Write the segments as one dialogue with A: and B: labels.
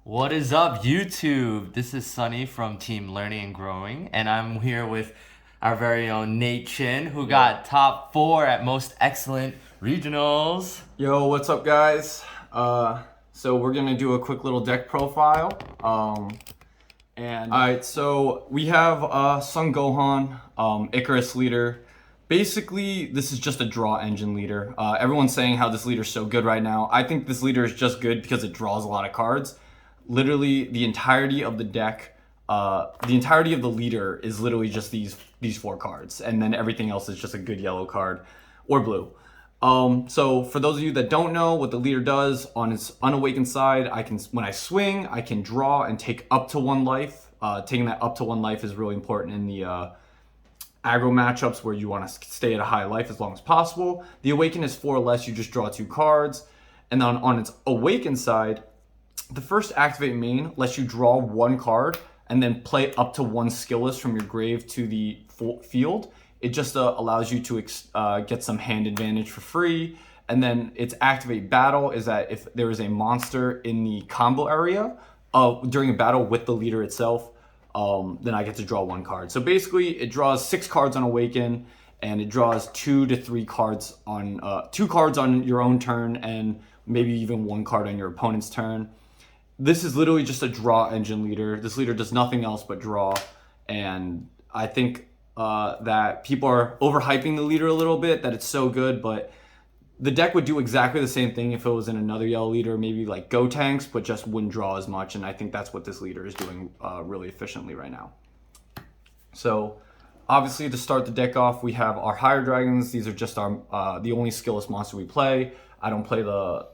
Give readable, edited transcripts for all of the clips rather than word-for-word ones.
A: What is up, YouTube? This is Sunny from Team Learning and Growing, and I'm here with our very own Nate Chin, who got top 4 at most excellent regionals.
B: Yo, what's up, guys? So we're gonna do a quick little deck profile. Alright, so we have Sungohan, Icarus leader. Basically, this is just a draw engine leader. Everyone's saying how this leader is so good right now. I think this leader is just good because it draws a lot of cards. Literally, the entirety of the deck, the entirety of the leader is literally just these 4 cards, and then everything else is just a good yellow card or blue. So for those of you that don't know what the leader does, on its unawakened side, when I swing, I can draw and take up to 1 life. Taking that up to 1 life is really important in the aggro matchups where you want to stay at a high life as long as possible. The awaken is 4 or less, you just draw 2 cards. And then on its awakened side, the first activate main lets you draw 1 card and then play up to 1 skill list from your grave to the field. It just allows you to get some hand advantage for free. And then its activate battle is that if there is a monster in the combo area during a battle with the leader itself, then I get to draw 1 card. So basically, it draws 6 cards on awaken, and it draws 2 to 3 cards on 2 cards on your own turn, and maybe even 1 card on your opponent's turn. This is literally just a draw engine leader. This leader does nothing else but draw, and I think that people are overhyping the leader a little bit, that it's so good, but the deck would do exactly the same thing if it was in another yellow leader, maybe like Go Tanks, but just wouldn't draw as much, and I think that's what this leader is doing really efficiently right now. So obviously, to start the deck off, we have our higher dragons. These are just our the only skillless monster we play. I don't play the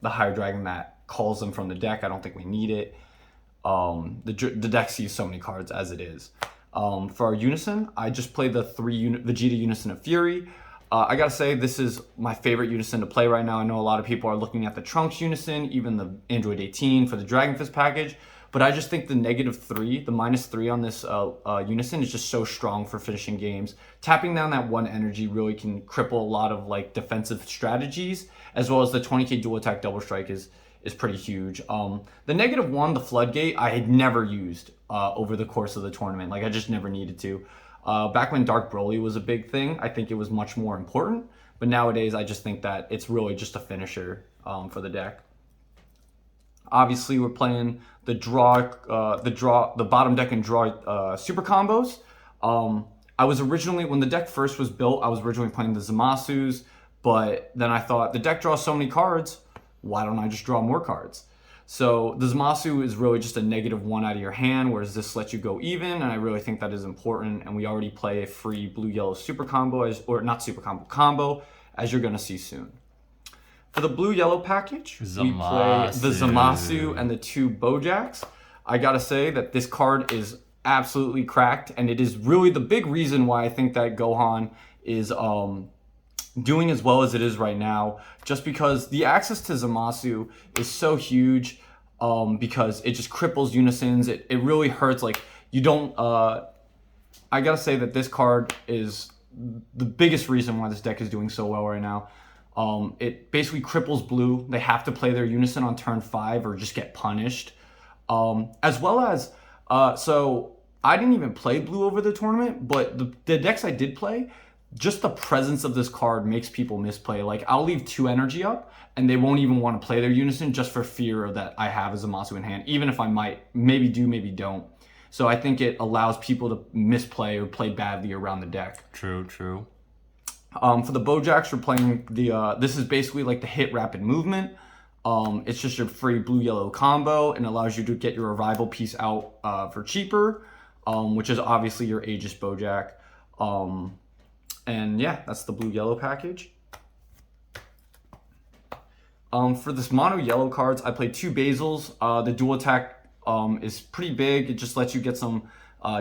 B: higher dragon that calls them from the deck. I don't think we need it. The deck sees so many cards as it is. For our Unison, I just play the Vegeta Unison of Fury. I gotta say, this is my favorite Unison to play right now. I know a lot of people are looking at the Trunks Unison, even the Android 18 for the Dragon Fist package, but I just think the -3, the -3 on this Unison is just so strong for finishing games. Tapping down that 1 energy really can cripple a lot of like defensive strategies, as well as the 20k dual attack double strike is pretty huge. The -1, the Floodgate, I had never used over the course of the tournament. Like, I just never needed to. Back when Dark Broly was a big thing, I think it was much more important. But nowadays, I just think that it's really just a finisher for the deck. Obviously, we're playing the bottom deck and draw super combos. I was originally, when the deck first was built, I was originally playing the Zamasus, but then I thought the deck draws so many cards, why don't I just draw more cards? So the Zamasu is really just a -1 out of your hand, whereas this lets you go even, and I really think that is important. And we already play a free blue-yellow super combo, or not super combo, as you're gonna see soon. For the blue-yellow package, we play the Zamasu and the 2 Bojacks. I gotta say that this card is absolutely cracked, and it is really the big reason why I think that Gohan is doing as well as it is right now, just because the access to Zamasu is so huge, because it just cripples Unisons. It really hurts. Like, you don't I gotta say that this card is the biggest reason why this deck is doing so well right now. It basically cripples blue. They have to play their Unison on turn 5 or just get punished. As well as so I didn't even play blue over the tournament, but the decks I did play, just the presence of this card makes people misplay. Like, I'll leave 2 energy up, and they won't even want to play their Unison just for fear that I have a Zamasu in hand, even if I might, maybe do, maybe don't. So I think it allows people to misplay or play badly around the deck.
A: True.
B: For the Bojacks, we're playing this is basically like the hit rapid movement. It's just your free blue-yellow combo, and allows you to get your arrival piece out for cheaper, which is obviously your Aegis Bojack. And yeah, that's the blue-yellow package. For this mono-yellow cards, I played 2 Basils. The dual attack is pretty big. It just lets you get some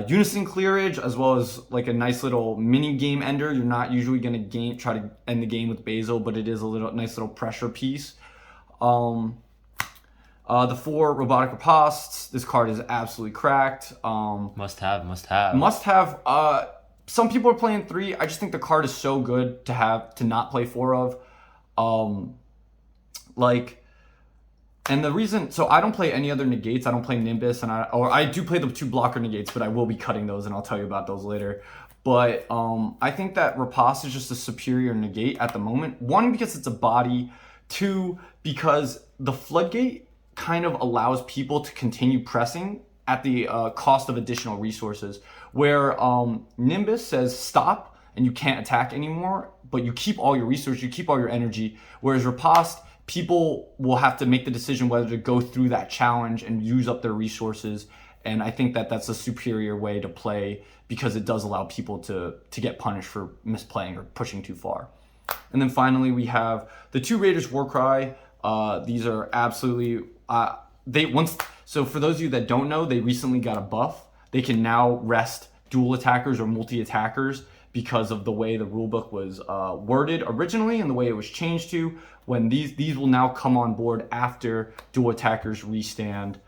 B: Unison clearage, as well as like a nice little mini game ender. You're not usually going to try to end the game with Basil, but it is a nice little pressure piece. The 4 Robotic Ripostes. This card is absolutely cracked.
A: Must have.
B: Some people are playing 3. I just think the card is so good to not play 4 of. Like, And the reason, so I don't play any other negates. I don't play Nimbus, or I do play the 2 blocker negates, but I will be cutting those, and I'll tell you about those later. But I think that Riposte is just a superior negate at the moment. 1, because it's a body. 2, because the Floodgate kind of allows people to continue pressing at the cost of additional resources. Where Nimbus says stop and you can't attack anymore, but you keep all your resources, you keep all your energy. Whereas Riposte, people will have to make the decision whether to go through that challenge and use up their resources. And I think that that's a superior way to play because it does allow people to get punished for misplaying or pushing too far. And then finally, we have the 2 Raiders Warcry. These are absolutely so for those of you that don't know, they recently got a buff. They can now rest dual attackers or multi-attackers because of the way the rulebook was worded originally and the way it was changed to. When these will now come on board after dual attackers restand.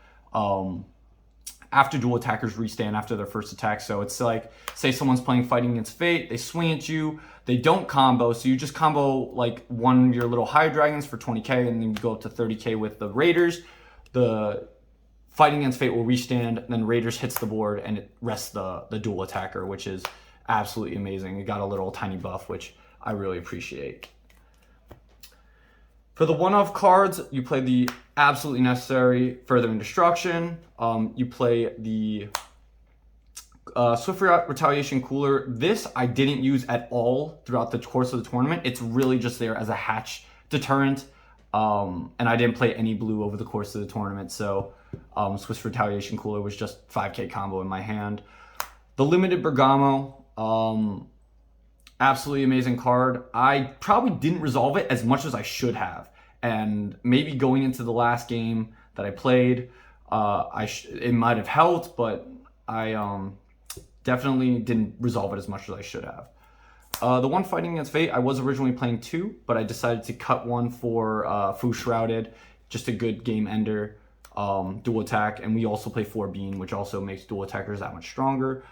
B: After their first attack. So it's like, say someone's playing Fighting Against Fate, they swing at you, they don't combo, so you just combo like one of your little High Dragons for 20k, and then you go up to 30k with the Raiders. The Fighting Against Fate will restand, and then Raiders hits the board, and it rests the dual attacker, which is absolutely amazing. It got a little tiny buff, which I really appreciate. For the one-off cards, you play the absolutely necessary Furthering Destruction. You play the Swift Retaliation Cooler. This I didn't use at all throughout the course of the tournament. It's really just there as a hatch deterrent. And I didn't play any blue over the course of the tournament, so Swift Retaliation Cooler was just 5k combo in my hand. The Limited Bergamo, absolutely amazing card. I probably didn't resolve it as much as I should have. And maybe going into the last game that I played, it might have helped, but I definitely didn't resolve it as much as I should have. The one Fighting Against Fate, I was originally playing 2, but I decided to cut 1 for Fu Shrouded, just a good game ender, dual attack, and we also play 4 Bean, which also makes dual attackers that much stronger.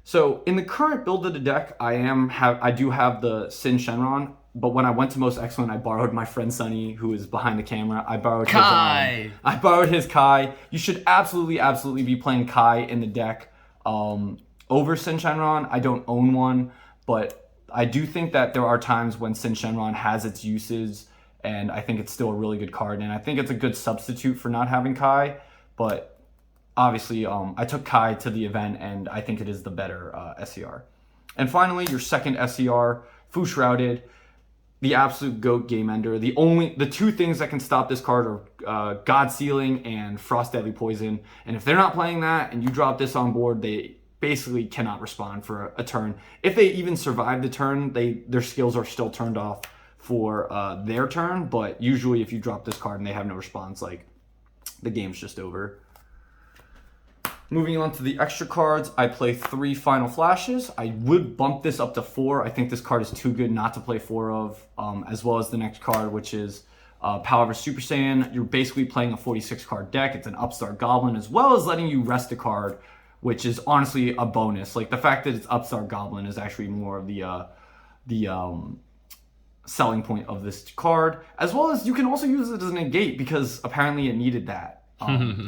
B: So in the current build of the deck, I do have the Sin Shenron, but when I went to Most Excellent, I borrowed my friend Sunny, who is behind the camera. I borrowed his Kai. You should absolutely be playing Kai in the deck over Sin Shenron. I don't own one, but I do think that there are times when Sin Shenron has its uses, and I think it's still a really good card, and I think it's a good substitute for not having Kai, but obviously I took Kai to the event, and I think it is the better SCR. And finally, your second SCR, Fu Shrouded, the absolute GOAT game ender. The 2 things that can stop this card are God Sealing and Frost Deadly Poison, and if they're not playing that and you drop this on board, they basically cannot respond for a turn. If they even survive the turn, their skills are still turned off for their turn, but usually if you drop this card and they have no response, like, the game's just over. Moving on to the extra cards, I play 3 Final Flashes. I would bump this up to 4. I think this card is too good not to play 4 of, as well as the next card, which is Power of Super Saiyan. You're basically playing a 46 card deck. It's an Upstart Goblin, as well as letting you rest a card, which is honestly a bonus. Like, the fact that it's Upstart Goblin is actually more of the selling point of this card, as well as you can also use it as a negate because apparently it needed that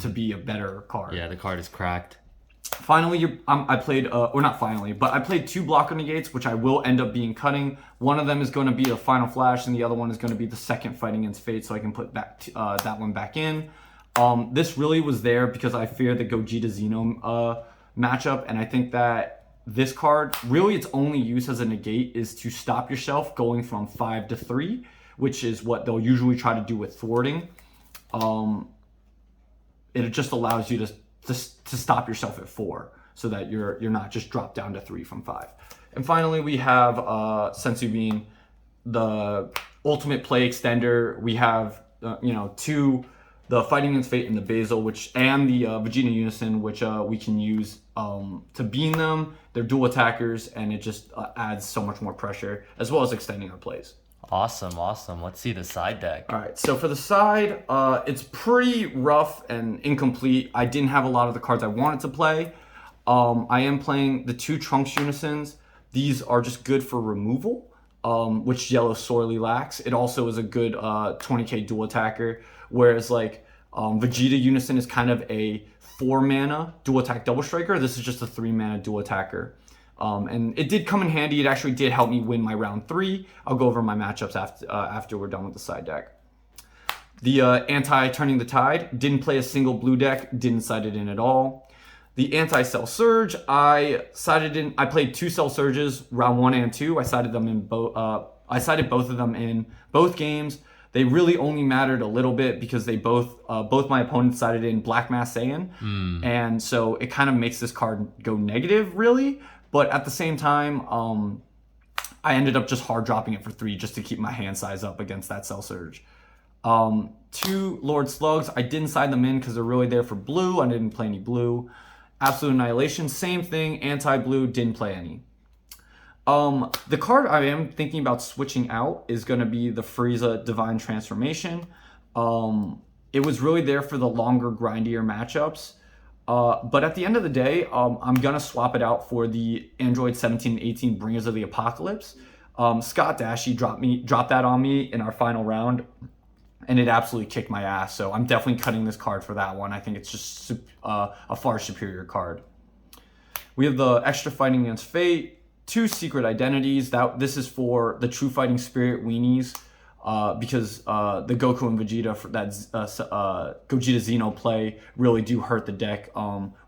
B: to be a better card.
A: Yeah, the card is cracked.
B: Finally, I played, or not finally, but I played 2 blocker negates, which I will end up being cutting. One of them is going to be a Final Flash, and the other one is going to be the second Fighting Against Fate, so I can put that one back in. This really was there because I fear the Gogeta Xeno matchup, and I think that this card, really its only use as a negate is to stop yourself going from 5 to 3, which is what they'll usually try to do with thwarting. It just allows you to stop yourself at 4 so that you're not just dropped down to 3 from 5. And finally, we have Sensu Bean, the ultimate play extender. We have 2, the Fighting Against Fate and the Basil, and the Vegeta Unison, which we can use to bean them. They're dual attackers, and it just adds so much more pressure, as well as extending our plays.
A: Awesome. Let's see the side deck.
B: All right, so for the side, it's pretty rough and incomplete. I didn't have a lot of the cards I wanted to play. I am playing the 2 Trunks Unisons. These are just good for removal, which Yellow sorely lacks. It also is a good 20k dual attacker. whereas like Vegeta Unison is kind of a 4-mana dual attack double striker. This is just a 3-mana dual attacker. And it did come in handy. It actually did help me win my round 3. I'll go over my matchups after we're done with the side deck. The anti-Turning the Tide, didn't play a single blue deck, didn't side it in at all. The anti-Cell Surge, I played 2 Cell Surges, round 1 and 2. I sided both of them in both games. They really only mattered a little bit because they both my opponents sided in Black Mass Saiyan. And so it kind of makes this card go negative, really. But at the same time, I ended up just hard dropping it for 3 just to keep my hand size up against that Cell Surge. 2 Lord Slugs, I didn't side them in because they're really there for blue. I didn't play any blue. Absolute Annihilation, same thing, anti-blue, didn't play any. The card I am thinking about switching out is going to be the Frieza Divine Transformation. It was really there for the longer, grindier matchups. But at the end of the day, I'm going to swap it out for the Android 17 and 18 Bringers of the Apocalypse. Scott Dashie dropped that on me in our final round, and it absolutely kicked my ass. So I'm definitely cutting this card for that one. I think it's just a far superior card. We have the Extra Fighting Against Fate. 2 Secret Identities. This is for the True Fighting Spirit weenies, because the Goku and Vegeta for that Gogeta Xeno play really do hurt the deck.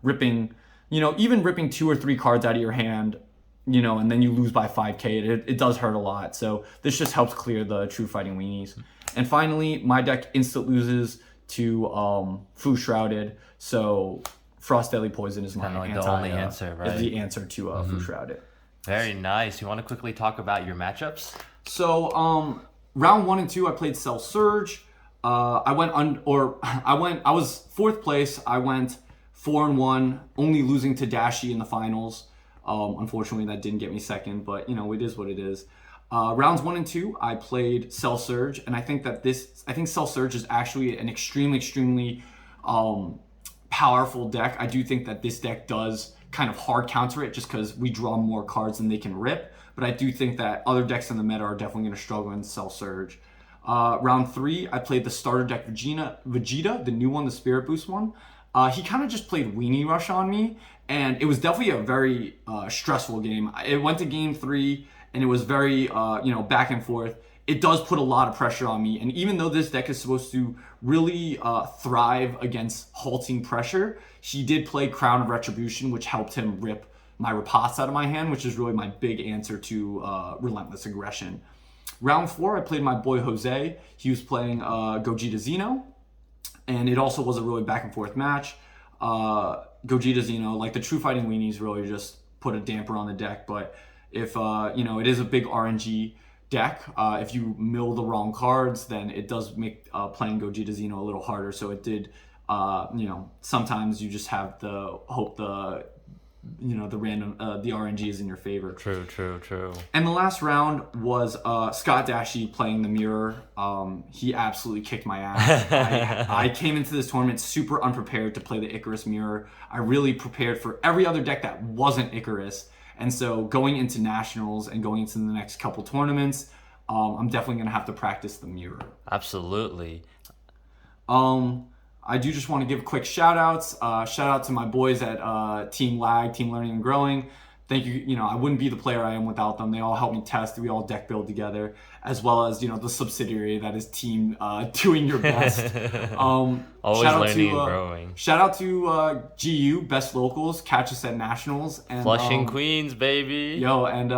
B: Ripping 2 or 3 cards out of your hand, and then you lose by 5k. It does hurt a lot. So this just helps clear the True Fighting weenies. And finally, my deck instant loses to Fu Shrouded. So Frost Deadly Poison is my
A: the only answer, right?
B: Is the answer to Fu Shrouded.
A: Very nice. You want to quickly talk about your matchups?
B: So, round 1 and 2, I played Cell Surge. I was 4th place. I went 4-1, only losing to Dashie in the finals. Unfortunately, that didn't get me second, but it is what it is. Rounds 1 and 2, I played Cell Surge, and I think Cell Surge is actually an extremely powerful deck. I do think that this deck does kind of hard counter it just because we draw more cards than they can rip. But I do think that other decks in the meta are definitely going to struggle in Cell Surge. Round 3, I played the starter deck Vegeta, the new one, the Spirit Boost one. He kind of just played Weenie Rush on me, and it was definitely a very stressful game. It went to game 3, and it was very, back and forth. It does put a lot of pressure on me, and even though this deck is supposed to really thrive against halting pressure, he did play Crown of Retribution, which helped him rip my Rapace out of my hand, which is really my big answer to Relentless Aggression. Round 4, I played my boy Jose. He was playing Gogeta Xeno, and it also was a really back and forth match. Gogeta Xeno, like the True Fighting weenies, really just put a damper on the deck, but if it is a big RNG deck. If you mill the wrong cards, then it does make playing Gogeta Xeno a little harder. So it did, sometimes you just have to hope the RNG is in your favor.
A: True.
B: And the last round was Scott Dashie playing the Mirror. He absolutely kicked my ass. I came into this tournament super unprepared to play the Icarus Mirror. I really prepared for every other deck that wasn't Icarus. And so going into nationals and going into the next couple tournaments, I'm definitely going to have to practice the Mirror.
A: Absolutely.
B: I do just want to give quick shout outs. Shout out to my boys at Team Lag, Team Learning and Growing. Thank you. I wouldn't be the player I am without them. They all help me test. We all deck build together, as well as, the subsidiary that is Team Doing Your Best.
A: Always learning and growing.
B: Shout out to GU, Best Locals. Catch us at Nationals. And,
A: Flushing Queens, baby.
B: And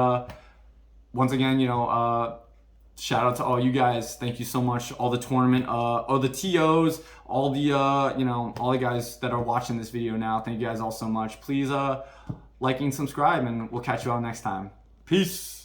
B: once again, shout out to all you guys. Thank you so much. All the tournament, all the TOs, all the guys that are watching this video now. Thank you guys all so much. Please like and subscribe, and we'll catch you all next time. Peace.